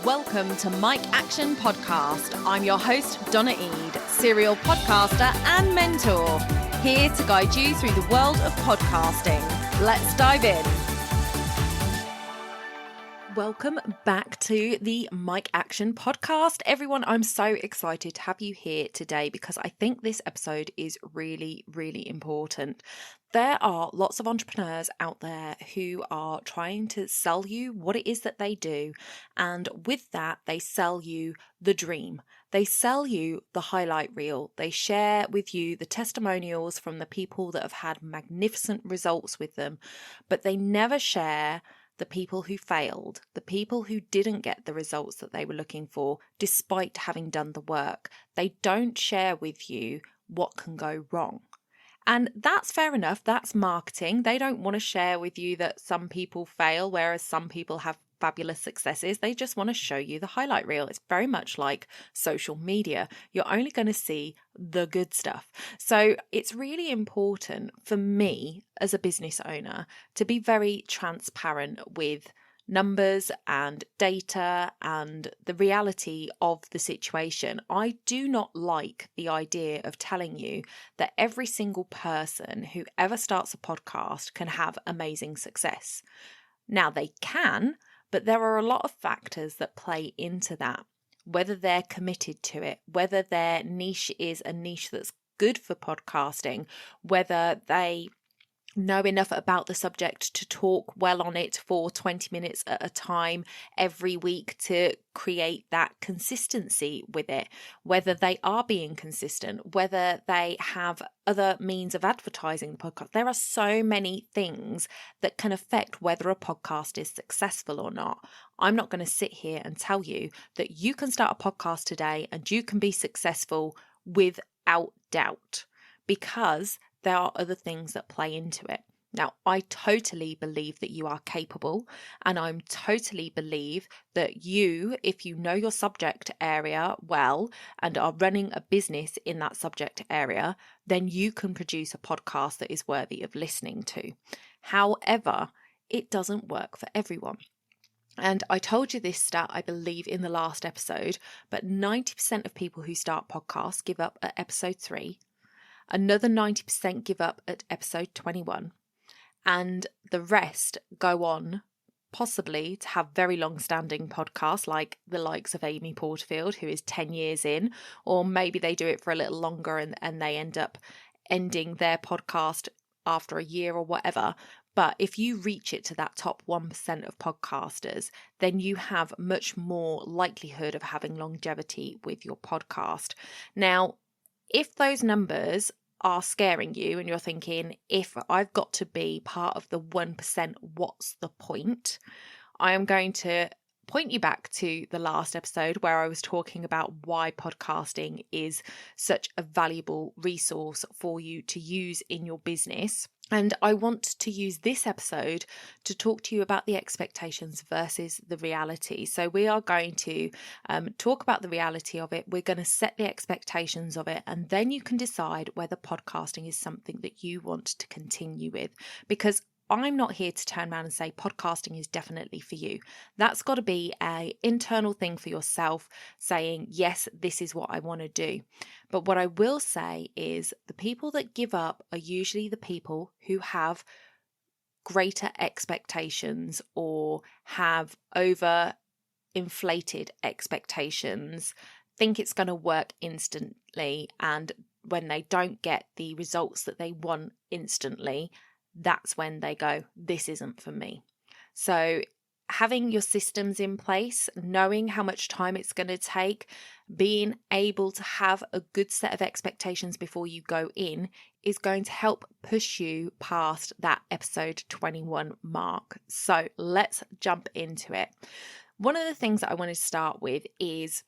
Welcome to Mike Action Podcast. I'm your host, Donna Eade, serial podcaster and mentor, here to guide you through the world of podcasting. Let's dive in. Welcome back to the Mike Action Podcast. Everyone, I'm so excited to have you here today because I think this episode is really, really important. There are lots of entrepreneurs out there who are trying to sell you what it is that they do. And with that, they sell you the dream. They sell you the highlight reel. They share with you the testimonials from the people that have had magnificent results with them, but they never share the people who failed, the people who didn't get the results that they were looking for, despite having done the work. They don't share with you what can go wrong. And that's fair enough. That's marketing. They don't want to share with you that some people fail, whereas some people have fabulous successes. They just want to show you the highlight reel. It's very much like social media. You're only going to see the good stuff. So it's really important for me as a business owner to be very transparent with numbers and data and the reality of the situation. I do not like the idea of telling you that every single person who ever starts a podcast can have amazing success. Now they can, but there are a lot of factors that play into that, whether they're committed to it, whether their niche is a niche that's good for podcasting, whether they know enough about the subject to talk well on it for 20 minutes at a time every week to create that consistency with it, whether they are being consistent, whether they have other means of advertising the podcast. There are so many things that can affect whether a podcast is successful or not. I'm not going to sit here and tell you that you can start a podcast today and you can be successful without doubt, because there are other things that play into it. Now, I totally believe that you are capable, and I totally believe that you, if you know your subject area well and are running a business in that subject area, then you can produce a podcast that is worthy of listening to. However, it doesn't work for everyone. And I told you this stat, I believe, in the last episode, but 90% of people who start podcasts give up at episode 3. Another 90% give up at episode 21, and the rest go on possibly to have very long-standing podcasts like the likes of Amy Porterfield, who is 10 years in, or maybe they do it for a little longer and they end up ending their podcast after a year or whatever. But if you reach it to that top 1% of podcasters, then you have much more likelihood of having longevity with your podcast. Now, if those numbers are scaring you and you're thinking, if I've got to be part of the 1%, what's the point? I am going to point you back to the last episode where I was talking about why podcasting is such a valuable resource for you to use in your business. And I want to use this episode to talk to you about the expectations versus the reality. So we are going to talk about the reality of it. We're going to set the expectations of it. And then you can decide whether podcasting is something that you want to continue with. Because I'm not here to turn around and say podcasting is definitely for you. That's got to be an internal thing for yourself, saying, yes, this is what I want to do. But what I will say is the people that give up are usually the people who have greater expectations or have over inflated expectations, think it's going to work instantly. And when they don't get the results that they want instantly, that's when they go, this isn't for me. So having your systems in place, knowing how much time it's going to take, being able to have a good set of expectations before you go in is going to help push you past that episode 21 mark. So let's jump into it. One of the things that I want to start with is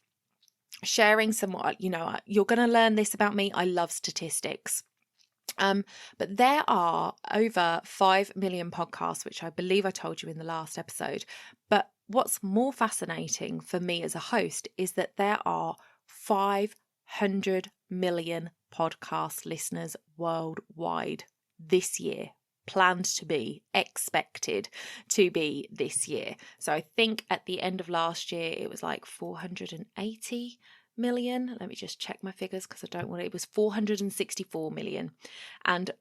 sharing somewhat, you're going to learn this about me. I love statistics. But there are over 5 million podcasts, which I believe I told you in the last episode. But what's more fascinating for me as a host is that there are 500 million podcast listeners worldwide this year. planned to be, expected to be this year. So I think at the end of last year, it was like 480 million. Let me just check my figures because I don't want it was 464 million. And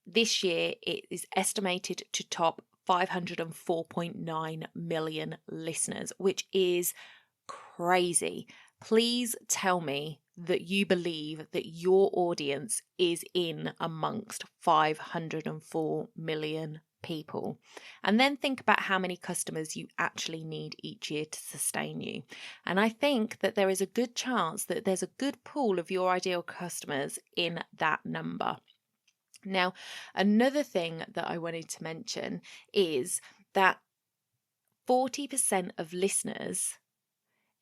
this year it is estimated to top 504.9 million listeners, which is crazy. Please tell me that you believe that your audience is in amongst 504 million people. And then think about how many customers you actually need each year to sustain you. And I think that there is a good chance that there's a good pool of your ideal customers in that number. Now, another thing that I wanted to mention is that 40% of listeners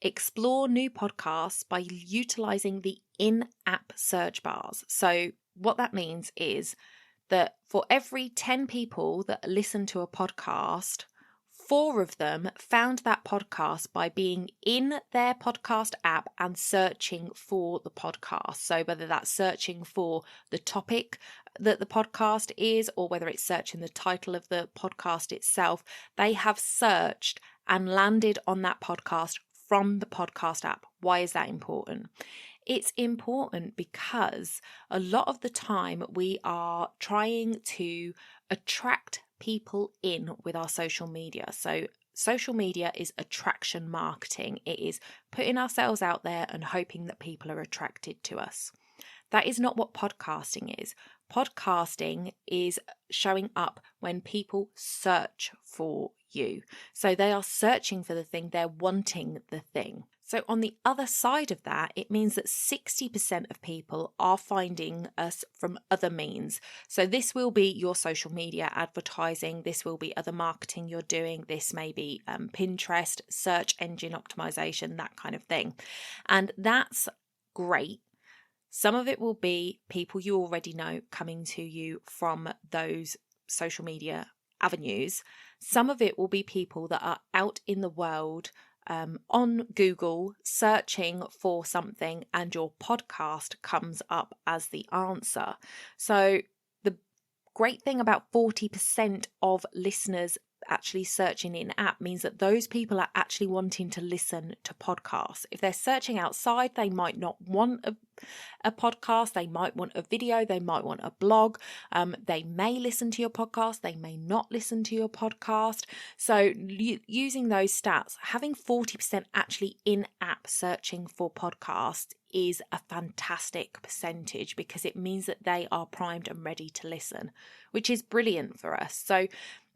explore new podcasts by utilizing the in-app search bars. So what that means is that for every 10 people that listen to a podcast, 4 of them found that podcast by being in their podcast app and searching for the podcast. So whether that's searching for the topic that the podcast is, or whether it's searching the title of the podcast itself, they have searched and landed on that podcast from the podcast app. Why is that important? It's important because a lot of the time we are trying to attract people in with our social media. So social media is attraction marketing. It is putting ourselves out there and hoping that people are attracted to us. That is not what podcasting is. Podcasting is showing up when people search for you. So they are searching for the thing, they're wanting the thing. So on the other side of that, it means that 60% of people are finding us from other means. So this will be your social media advertising, this will be other marketing you're doing, this may be Pinterest, search engine optimization, that kind of thing. And that's great. Some of it will be people you already know coming to you from those social media avenues. Some of it will be people that are out in the world on Google searching for something and your podcast comes up as the answer. So the great thing about 40% of listeners actually searching in app means that those people are actually wanting to listen to podcasts. If they're searching outside, they might not want a podcast, they might want a video, they might want a blog, they may listen to your podcast, they may not listen to your podcast. So using those stats, having 40% actually in app searching for podcasts is a fantastic percentage because it means that they are primed and ready to listen, which is brilliant for us. So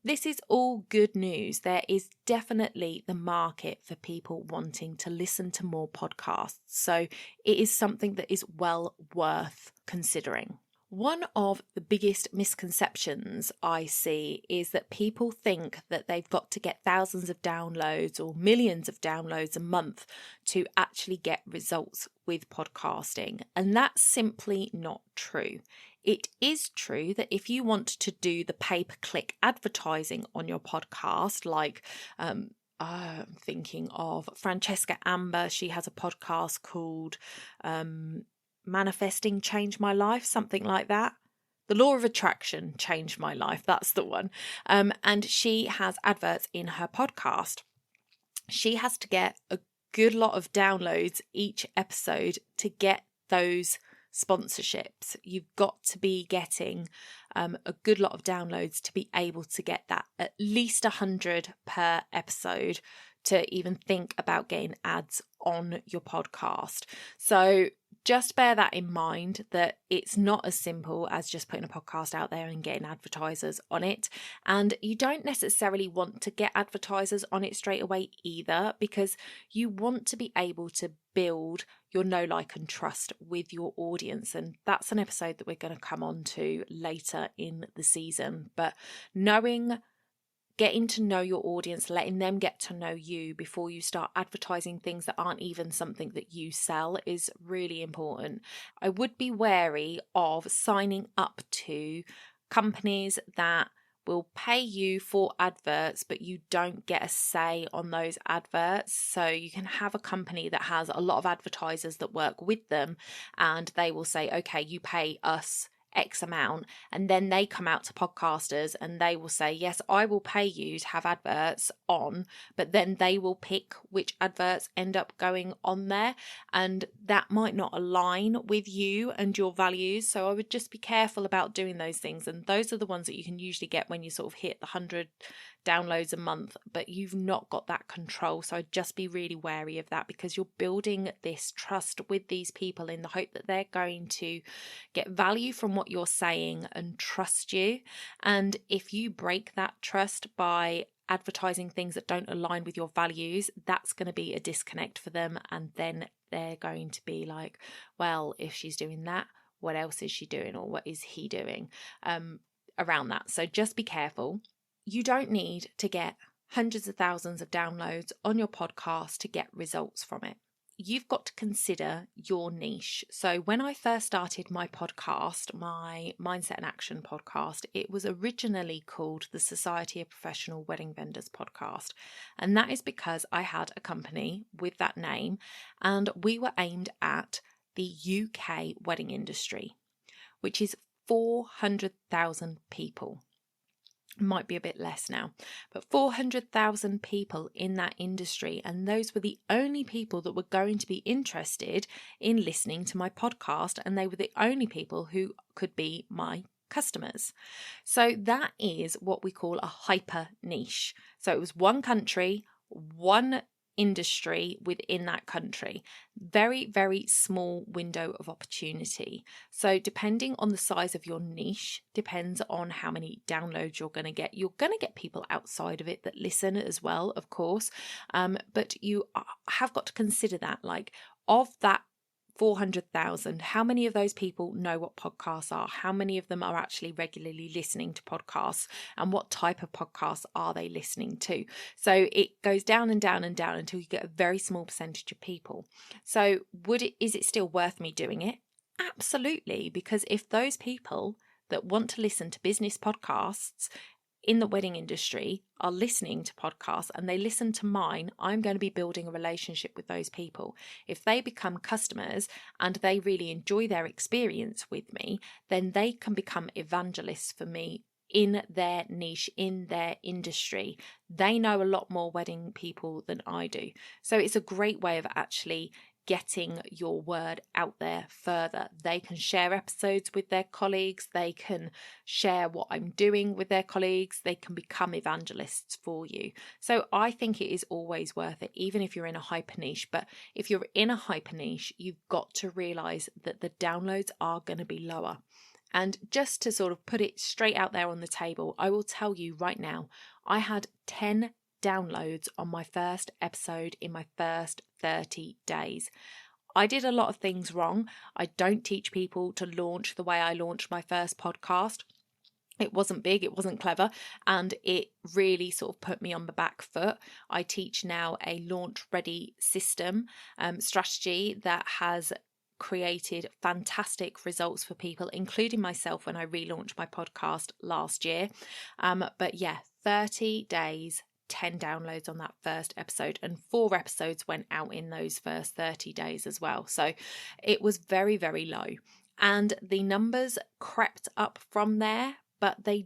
this is all good news. There is definitely the market for people wanting to listen to more podcasts. So it is something that is well worth considering. One of the biggest misconceptions I see is that people think that they've got to get thousands of downloads or millions of downloads a month to actually get results with podcasting. And that's simply not true. It is true that if you want to do the pay-per-click advertising on your podcast, like I'm thinking of Francesca Amber, she has a podcast called Manifesting Changed My Life, something like that. The Law of Attraction Changed My Life, that's the one. And she has adverts in her podcast. She has to get a good lot of downloads each episode to get those sponsorships. You've got to be getting a good lot of downloads to be able to get that at least 100 per episode to even think about getting ads on your podcast. So just bear that in mind, that it's not as simple as just putting a podcast out there and getting advertisers on it. And you don't necessarily want to get advertisers on it straight away either, because you want to be able to build your know, like and trust with your audience. And that's an episode that we're going to come on to later in the season. But getting to know your audience, letting them get to know you before you start advertising things that aren't even something that you sell is really important. I would be wary of signing up to companies that will pay you for adverts, but you don't get a say on those adverts. So you can have a company that has a lot of advertisers that work with them, and they will say, okay, you pay us X amount, and then they come out to podcasters and they will say, yes, I will pay you to have adverts on, but then they will pick which adverts end up going on there, and that might not align with you and your values. So I would just be careful about doing those things, and those are the ones that you can usually get when you sort of hit the 100 downloads a month, but you've not got that control. So I'd just be really wary of that, because you're building this trust with these people in the hope that they're going to get value from what you're saying and trust you. And if you break that trust by advertising things that don't align with your values, that's going to be a disconnect for them, and then they're going to be like, well, if she's doing that, what else is she doing, or what is he doing around that? So just be careful. You don't need to get hundreds of thousands of downloads on your podcast to get results from it. You've got to consider your niche. So when I first started my podcast, my Mindset and Action podcast, it was originally called the Society of Professional Wedding Vendors podcast. And that is because I had a company with that name, and we were aimed at the UK wedding industry, which is 400,000 people. Might be a bit less now, but 400,000 people in that industry, and those were the only people that were going to be interested in listening to my podcast, and they were the only people who could be my customers. So that is what we call a hyper niche. So it was one country, one industry within that country. Very, very small window of opportunity. So depending on the size of your niche, depends on how many downloads you're going to get. You're going to get people outside of it that listen as well, of course. But you have got to consider that, like, of that 400,000, how many of those people know what podcasts are? How many of them are actually regularly listening to podcasts? And what type of podcasts are they listening to? So it goes down and down and down until you get a very small percentage of people. So is it still worth me doing it? Absolutely, because if those people that want to listen to business podcasts in the wedding industry are listening to podcasts and they listen to mine, I'm going to be building a relationship with those people. If they become customers and they really enjoy their experience with me, then they can become evangelists for me in their niche, in their industry. They know a lot more wedding people than I do. So it's a great way of actually getting your word out there further. They can share episodes with their colleagues, they can share what I'm doing with their colleagues, they can become evangelists for you. So I think it is always worth it, even if you're in a hyper niche. But if you're in a hyper niche, you've got to realize that the downloads are going to be lower. And just to sort of put it straight out there on the table, I will tell you right now, I had 10 downloads on my first episode in my first 30 days. I did a lot of things wrong. I don't teach people to launch the way I launched my first podcast. It wasn't big, it wasn't clever, and it really sort of put me on the back foot. I teach now a launch ready system strategy that has created fantastic results for people, including myself when I relaunched my podcast last year. But yeah, 30 days, 10 downloads on that first episode, and 4 episodes went out in those first 30 days as well. So it was very, very low, and the numbers crept up from there, but they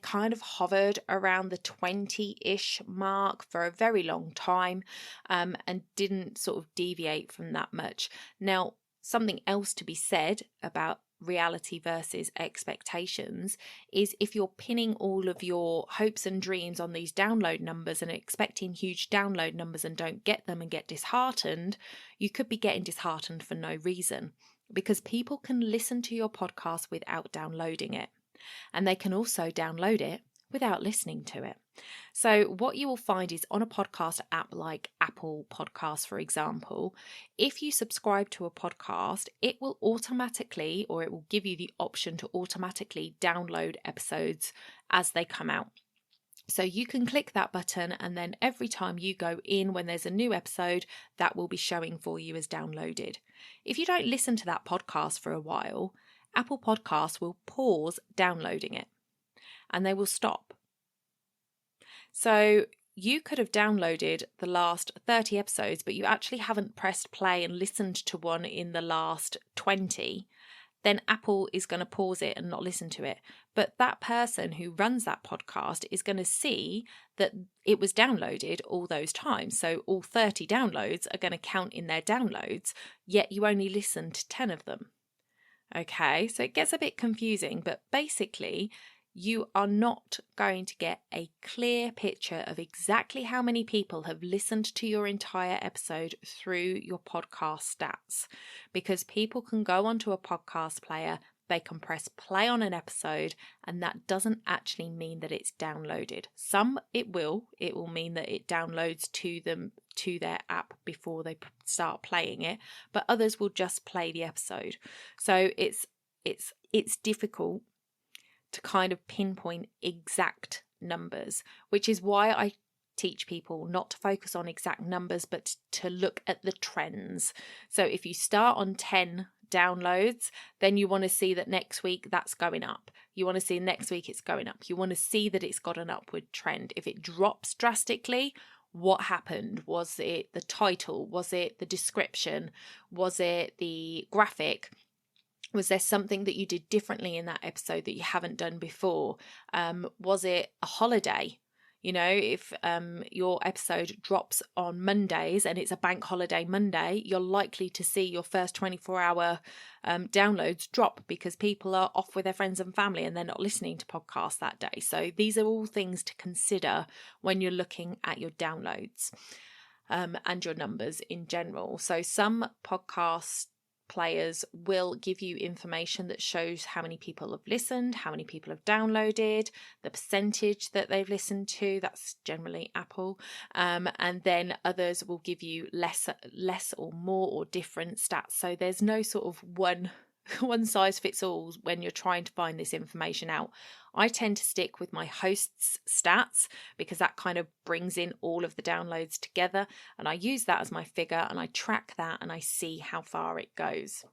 kind of hovered around the 20-ish mark for a very long time, and didn't sort of deviate from that much. Now, something else to be said about reality versus expectations is if you're pinning all of your hopes and dreams on these download numbers and expecting huge download numbers and don't get them and get disheartened, you could be getting disheartened for no reason, because people can listen to your podcast without downloading it, and they can also download it without listening to it. So what you will find is on a podcast app like Apple Podcasts, for example, if you subscribe to a podcast, it will automatically, or it will give you the option to automatically download episodes as they come out. So you can click that button, and then every time you go in when there's a new episode, that will be showing for you as downloaded. If you don't listen to that podcast for a while, Apple Podcasts will pause downloading it and they will stop. So you could have downloaded the last 30 episodes, but you actually haven't pressed play and listened to one in the last 20. then Apple is going to pause it and not listen to it. But that person who runs that podcast is going to see that it was downloaded all those times. So all 30 downloads are going to count in their downloads, yet you only listened to 10 of them. Okay, so it gets a bit confusing, but basically you are not going to get a clear picture of exactly how many people have listened to your entire episode through your podcast stats, because people can go onto a podcast player, they can press play on an episode, and that doesn't actually mean that it's downloaded. Some it will mean that it downloads to them, to their app before they start playing it, but others will just play the episode. So it's difficult to kind of pinpoint exact numbers, which is why I teach people not to focus on exact numbers, but to look at the trends. So if you start on 10 downloads, then you want to see that next week that's going up. You want to see next week it's going up. You want to see that it's got an upward trend. If it drops drastically, what happened? Was it the title? Was it the description? Was it the graphic? Was there something that you did differently in that episode that you haven't done before? Was it a holiday? You know, if your episode drops on Mondays and it's a bank holiday Monday, you're likely to see your first 24-hour downloads drop because people are off with their friends and family and they're not listening to podcasts that day. So these are all things to consider when you're looking at your downloads and your numbers in general. So some podcast players will give you information that shows how many people have listened, how many people have downloaded, the percentage that they've listened to. That's generally Apple. And then others will give you less or more or different stats. So there's no sort of one size fits all when you're trying to find this information out. I tend to stick with my host's stats because that kind of brings in all of the downloads together, and I use that as my figure and I track that and I see how far it goes.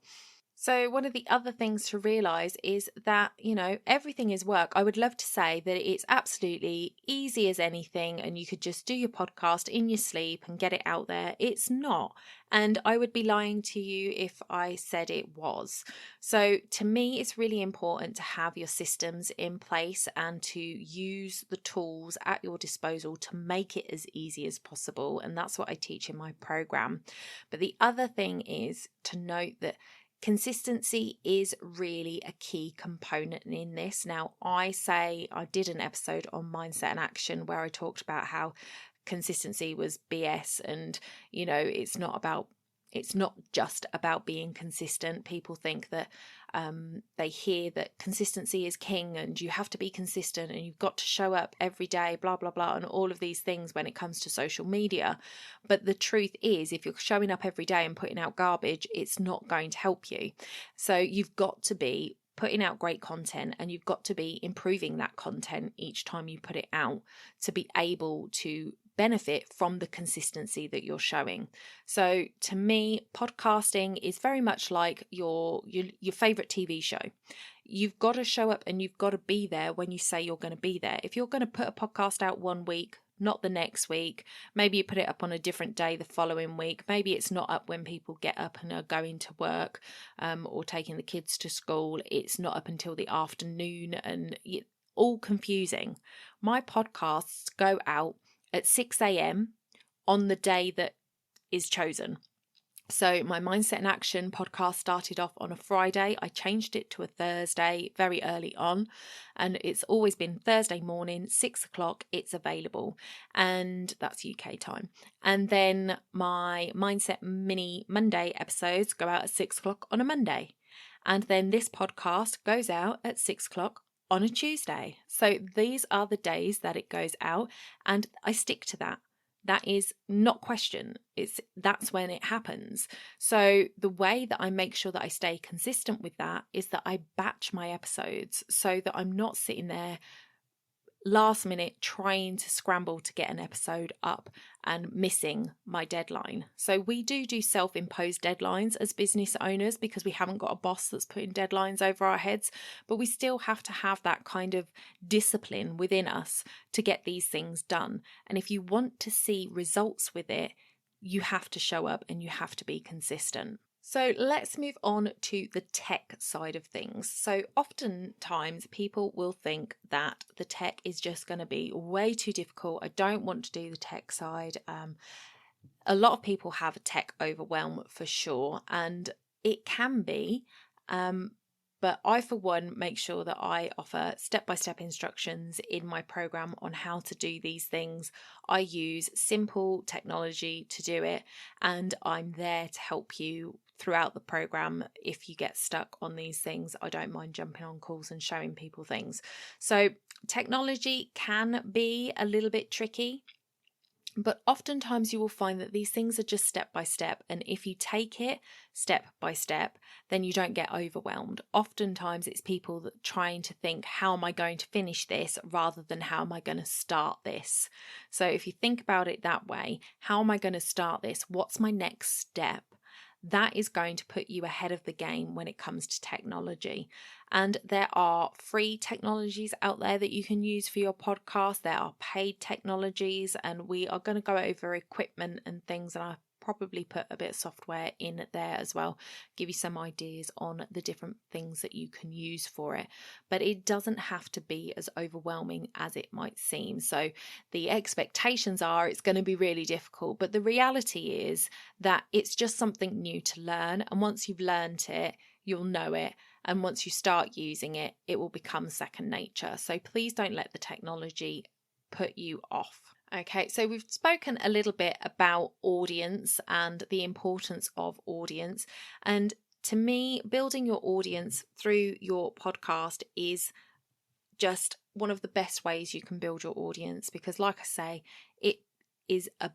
So one of the other things to realise is that, you know, everything is work. I would love to say that it's absolutely easy as anything and you could just do your podcast in your sleep and get it out there. It's not. And I would be lying to you if I said it was. So to me, it's really important to have your systems in place and to use the tools at your disposal to make it as easy as possible. And that's what I teach in my program. But the other thing is to note that consistency is really a key component in this. Now, I did an episode on mindset and action where I talked about how consistency was BS, and you know, it's not just about being consistent. People think that they hear that consistency is king and you have to be consistent and you've got to show up every day, blah blah blah, and all of these things when it comes to social media. But the truth is, if you're showing up every day and putting out garbage, it's not going to help you. So you've got to be putting out great content, and you've got to be improving that content each time you put it out to be able to benefit from the consistency that you're showing. So to me, podcasting is very much like your favorite TV show. You've got to show up and you've got to be there when you say you're going to be there. If you're going to put a podcast out one week, not the next week, maybe you put it up on a different day the following week, maybe it's not up when people get up and are going to work or taking the kids to school, it's not up until the afternoon, and all confusing. My podcasts go out at 6 a.m. on the day that is chosen. So my Mindset and Action podcast started off on a Friday. I changed it to a Thursday very early on, and it's always been Thursday morning, 6 o'clock, it's available, and that's UK time. And then my Mindset Mini Monday episodes go out at 6 o'clock on a Monday. And then this podcast goes out at 6 o'clock on a Tuesday. So these are the days that it goes out, and I stick to that. That is not question. That's when it happens. So the way that I make sure that I stay consistent with that is that I batch my episodes so that I'm not sitting there last minute trying to scramble to get an episode up and missing my deadline. So we do self-imposed deadlines as business owners because we haven't got a boss that's putting deadlines over our heads, but we still have to have that kind of discipline within us to get these things done. And if you want to see results with it, you have to show up and you have to be consistent. So let's move on to the tech side of things. So oftentimes people will think that the tech is just going to be way too difficult. I don't want to do the tech side. A lot of people have a tech overwhelm for sure, and it can be. But I, for one, make sure that I offer step-by-step instructions in my program on how to do these things. I use simple technology to do it, and I'm there to help you throughout the program. If you get stuck on these things, I don't mind jumping on calls and showing people things. So technology can be a little bit tricky. But oftentimes you will find that these things are just step by step. And if you take it step by step, then you don't get overwhelmed. Oftentimes it's people that trying to think, how am I going to finish this rather than how am I going to start this? So if you think about it that way, how am I going to start this? What's my next step? That is going to put you ahead of the game when it comes to technology. And there are free technologies out there that you can use for your podcast. There are paid technologies, and we are going to go over equipment and things, and I probably put a bit of software in there as well, give you some ideas on the different things that you can use for it. But it doesn't have to be as overwhelming as it might seem. So the expectations are it's going to be really difficult, but the reality is that it's just something new to learn, and once you've learned it, you'll know it, and once you start using it, it will become second nature. So please don't let the technology put you off. Okay, so we've spoken a little bit about audience and the importance of audience. And to me, building your audience through your podcast is just one of the best ways you can build your audience, because like I say, it is a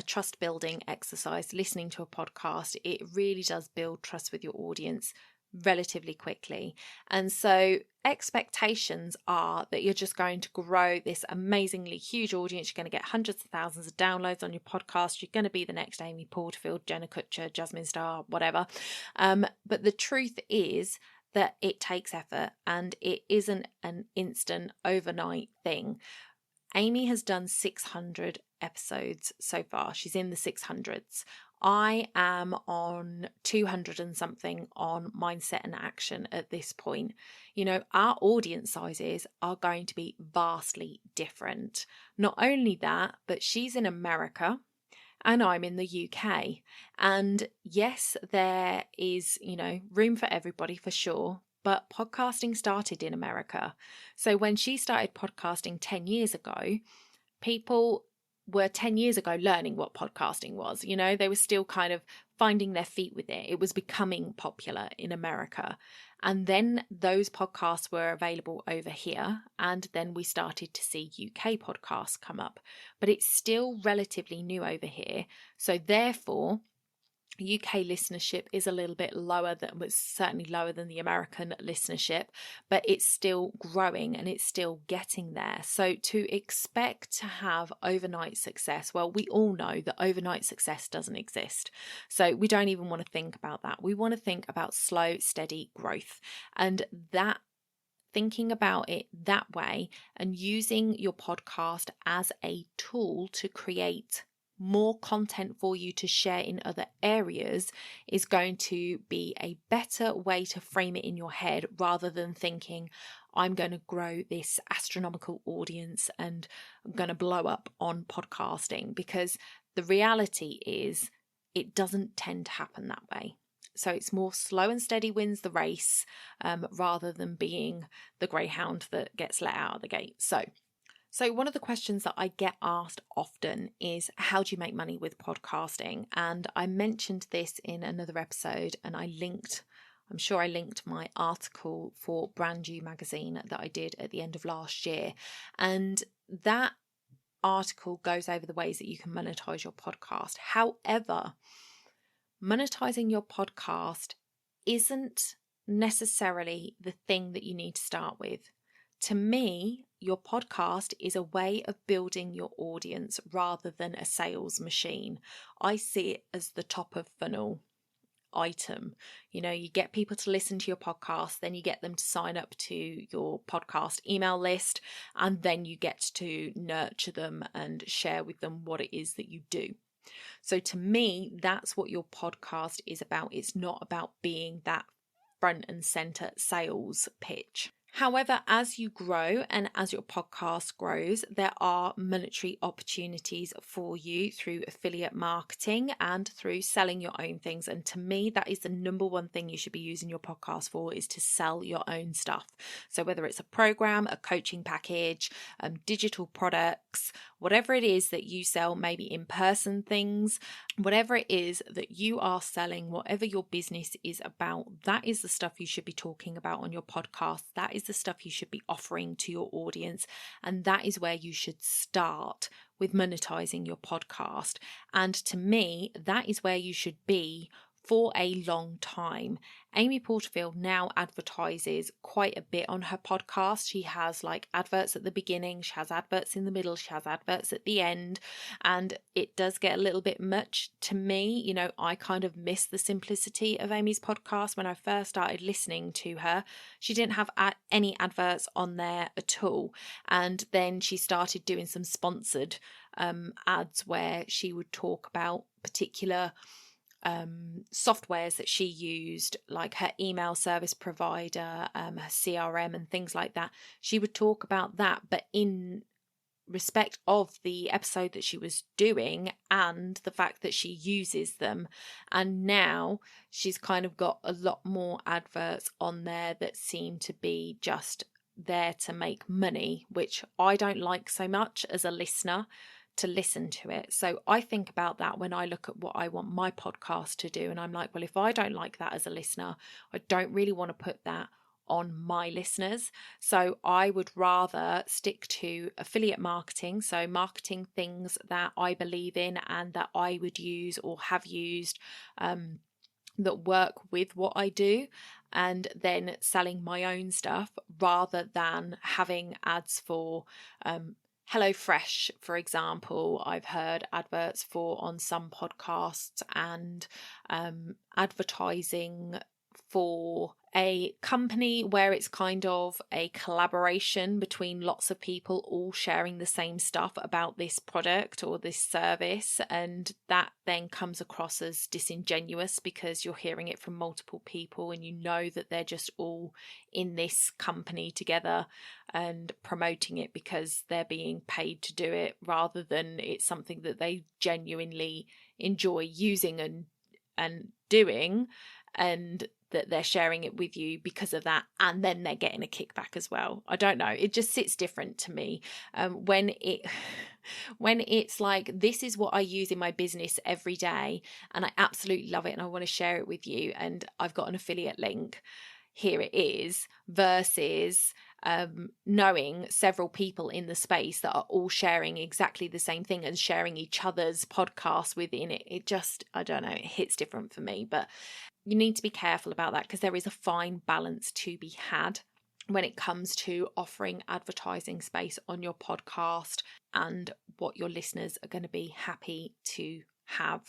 trust building exercise. Listening to a podcast, it really does build trust with your audience relatively quickly. And so expectations are that you're just going to grow this amazingly huge audience. You're going to get hundreds of thousands of downloads on your podcast. You're going to be the next Amy Porterfield, Jenna Kutcher, Jasmine Star, whatever. But the truth is that it takes effort, and it isn't an instant overnight thing. Amy has done 600 episodes so far. She's in the 600s. I am on 200 and something on mindset and action at this point. You know, our audience sizes are going to be vastly different. Not only that, but she's in America and I'm in the UK. And yes, there is, room for everybody for sure. But podcasting started in America. So when she started podcasting 10 years ago, people were 10 years ago learning what podcasting was. They were still kind of finding their feet with it. It was becoming popular in America. And then those podcasts were available over here. And then we started to see UK podcasts come up. But it's still relatively new over here. So therefore, UK listenership is a little bit lower than, was certainly lower than the American listenership, but it's still growing and it's still getting there. So to expect to have overnight success, well, we all know that overnight success doesn't exist. So we don't even want to think about that. We want to think about slow, steady growth, and that thinking about it that way and using your podcast as a tool to create more content for you to share in other areas is going to be a better way to frame it in your head, rather than thinking, I'm going to grow this astronomical audience and I'm going to blow up on podcasting, because the reality is it doesn't tend to happen that way. So it's more slow and steady wins the race, rather than being the greyhound that gets let out of the gate. So one of the questions that I get asked often is, how do you make money with podcasting? And I mentioned this in another episode, and I'm sure I linked my article for Brand New magazine that I did at the end of last year. And that article goes over the ways that you can monetize your podcast. However, monetizing your podcast isn't necessarily the thing that you need to start with. To me, your podcast is a way of building your audience rather than a sales machine. I see it as the top of funnel item. You get people to listen to your podcast, then you get them to sign up to your podcast email list, and then you get to nurture them and share with them what it is that you do. So to me, that's what your podcast is about. It's not about being that front and center sales pitch. However, as you grow and as your podcast grows, there are monetary opportunities for you through affiliate marketing and through selling your own things. And to me, that is the number one thing you should be using your podcast for, is to sell your own stuff. So whether it's a program, a coaching package, digital products, whatever it is that you sell, maybe in-person things, whatever it is that you are selling, whatever your business is about, that is the stuff you should be talking about on your podcast. That is the stuff you should be offering to your audience. And that is where you should start with monetizing your podcast. And to me, that is where you should be for a long time. Amy Porterfield now advertises quite a bit on her podcast. She has like adverts at the beginning, she has adverts in the middle, she has adverts at the end, and it does get a little bit much to me. You know, I kind of miss the simplicity of Amy's podcast. When I first started listening to her, she didn't have any adverts on there at all, and then she started doing some sponsored ads where she would talk about particular softwares that she used, like her email service provider, her CRM and things like that. She would talk about that, but in respect of the episode that she was doing and the fact that she uses them. And now she's kind of got a lot more adverts on there that seem to be just there to make money, which I don't like so much as a listener to listen to it. So I think about that when I look at what I want my podcast to do. And I'm like, well, if I don't like that as a listener, I don't really want to put that on my listeners. So I would rather stick to affiliate marketing. So marketing things that I believe in and that I would use or have used, that work with what I do, and then selling my own stuff rather than having ads for HelloFresh, for example. I've heard adverts for on some podcasts, and advertising for a company where it's kind of a collaboration between lots of people all sharing the same stuff about this product or this service, and that then comes across as disingenuous because you're hearing it from multiple people and you know that they're just all in this company together and promoting it because they're being paid to do it, rather than it's something that they genuinely enjoy using and doing, and that they're sharing it with you because of that, and then they're getting a kickback as well. I don't know, it just sits different to me when it's like, this is what I use in my business every day and I absolutely love it and I want to share it with you and I've got an affiliate link, here it is, versus knowing several people in the space that are all sharing exactly the same thing and sharing each other's podcasts within it. It just, I don't know, it hits different for me. But you need to be careful about that because there is a fine balance to be had when it comes to offering advertising space on your podcast and what your listeners are going to be happy to have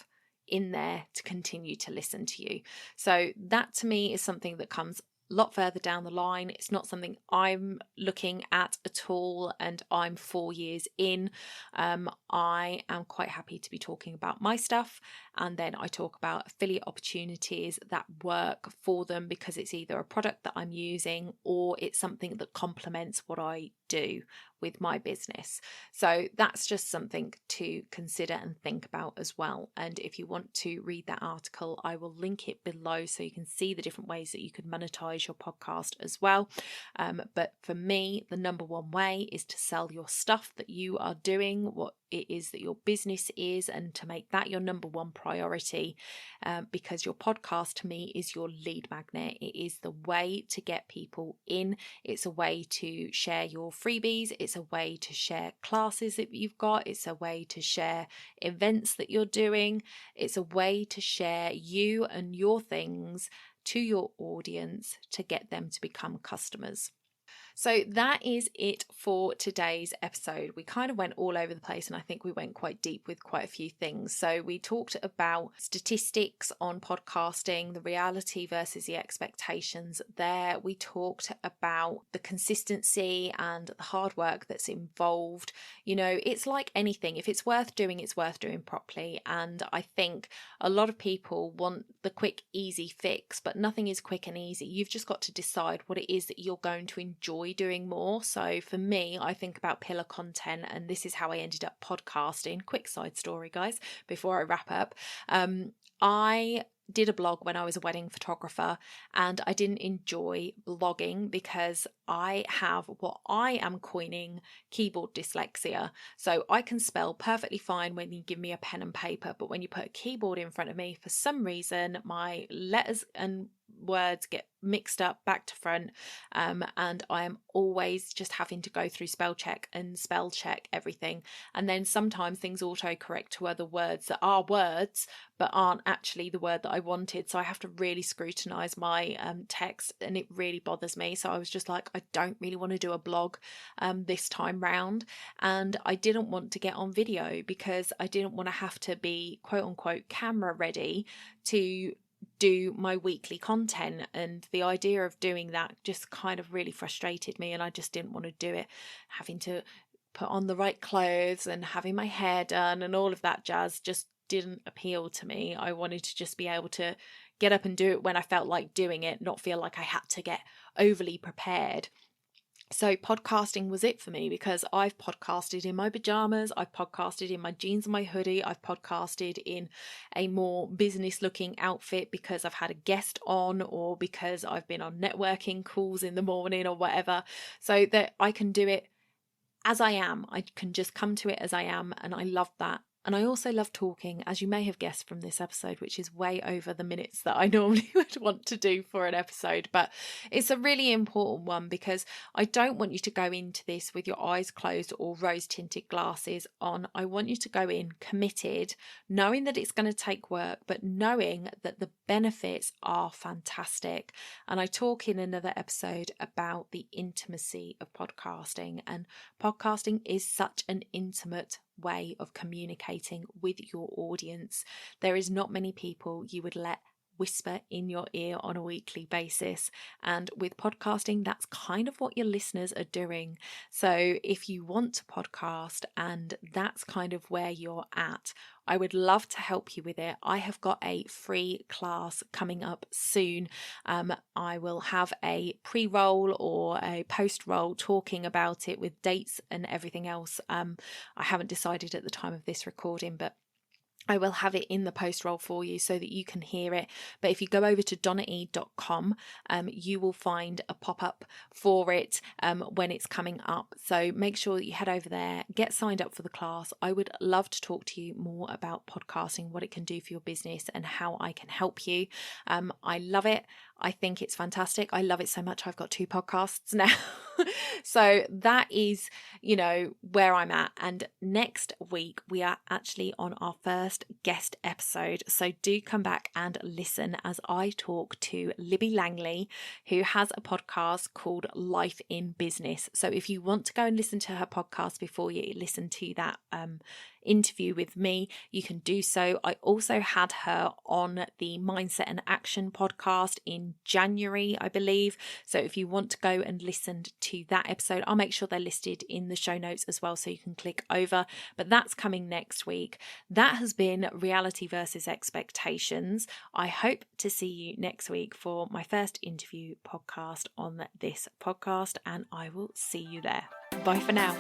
in there to continue to listen to you. So that to me is something that comes a lot further down the line. It's not something I'm looking at all, and I'm 4 years in. I am quite happy to be talking about my stuff, and then I talk about affiliate opportunities that work for them because it's either a product that I'm using or it's something that complements what I do with my business. So that's just something to consider and think about as well. And if you want to read that article, I will link it below so you can see the different ways that you could monetize your podcast as well. But for me, the number one way is to sell your stuff that you are doing, what it is that your business is, and to make that your number one priority, because your podcast to me is your lead magnet. It is the way to get people in. It's a way to share your freebies. It's a way to share classes that you've got. It's a way to share events that you're doing. It's a way to share you and your things to your audience to get them to become customers. So that is it for today's episode. We kind of went all over the place, and I think we went quite deep with quite a few things. So we talked about statistics on podcasting, the reality versus the expectations there. We talked about the consistency and the hard work that's involved. You know, it's like anything. If it's worth doing, it's worth doing properly. And I think a lot of people want the quick, easy fix, but nothing is quick and easy. You've just got to decide what it is that you're going to enjoy doing more. So for me, I think about pillar content, and this is how I ended up podcasting. Quick side story, guys, before I wrap up. I did a blog when I was a wedding photographer, and I didn't enjoy blogging because I have what I am coining keyboard dyslexia. So I can spell perfectly fine when you give me a pen and paper, but when you put a keyboard in front of me, for some reason my letters and words get mixed up back to front, and I am always just having to go through spell check and spell check everything, and then sometimes things autocorrect to other words that are words but aren't actually the word that I wanted, so I have to really scrutinize my text, and it really bothers me. So I was just like, I don't really want to do a blog this time round, and I didn't want to get on video because I didn't want to have to be quote unquote camera ready to do my weekly content, and the idea of doing that just kind of really frustrated me, and I just didn't want to do it, having to put on the right clothes and having my hair done and all of that jazz just didn't appeal to me. I wanted to just be able to get up and do it when I felt like doing it, not feel like I had to get overly prepared. So podcasting was it for me, because I've podcasted in my pajamas, I've podcasted in my jeans and my hoodie, I've podcasted in a more business looking outfit because I've had a guest on, or because I've been on networking calls in the morning or whatever, so that I can do it as I am. I can just come to it as I am, and I love that. And I also love talking, as you may have guessed from this episode, which is way over the minutes that I normally would want to do for an episode. But it's a really important one, because I don't want you to go into this with your eyes closed or rose-tinted glasses on. I want you to go in committed, knowing that it's going to take work, but knowing that the benefits are fantastic. And I talk in another episode about the intimacy of podcasting, and podcasting is such an intimate way of communicating with your audience. There is not many people you would let whisper in your ear on a weekly basis, and with podcasting, that's kind of what your listeners are doing. So if you want to podcast and that's kind of where you're at, I would love to help you with it. I have got a free class coming up soon. I will have a pre-roll or a post-roll talking about it with dates and everything else. I haven't decided at the time of this recording, but I will have it in the post roll for you so that you can hear it. But if you go over to donnaeade.com, you will find a pop-up for it when it's coming up. So make sure that you head over there, get signed up for the class. I would love to talk to you more about podcasting, what it can do for your business, and how I can help you. I love it. I think it's fantastic. I love it so much. I've got 2 podcasts now. So that is, where I'm at. And next week, we are actually on our first guest episode. So do come back and listen as I talk to Libby Langley, who has a podcast called Life in Business. So if you want to go and listen to her podcast before you listen to that interview with me, you can do so. I also had her on the Mindset and Action podcast in January, I believe. So if you want to go and listen to that episode, I'll make sure they're listed in the show notes as well, so you can click over. But that's coming next week. That has been Reality versus Expectations. I hope to see you next week for my first interview podcast on this podcast, and I will see you there. Bye for now.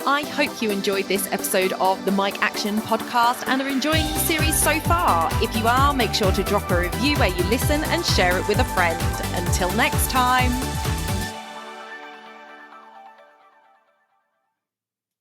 I hope you enjoyed this episode of the Mike Action podcast and are enjoying the series so far. If you are, make sure to drop a review where you listen and share it with a friend. Until next time.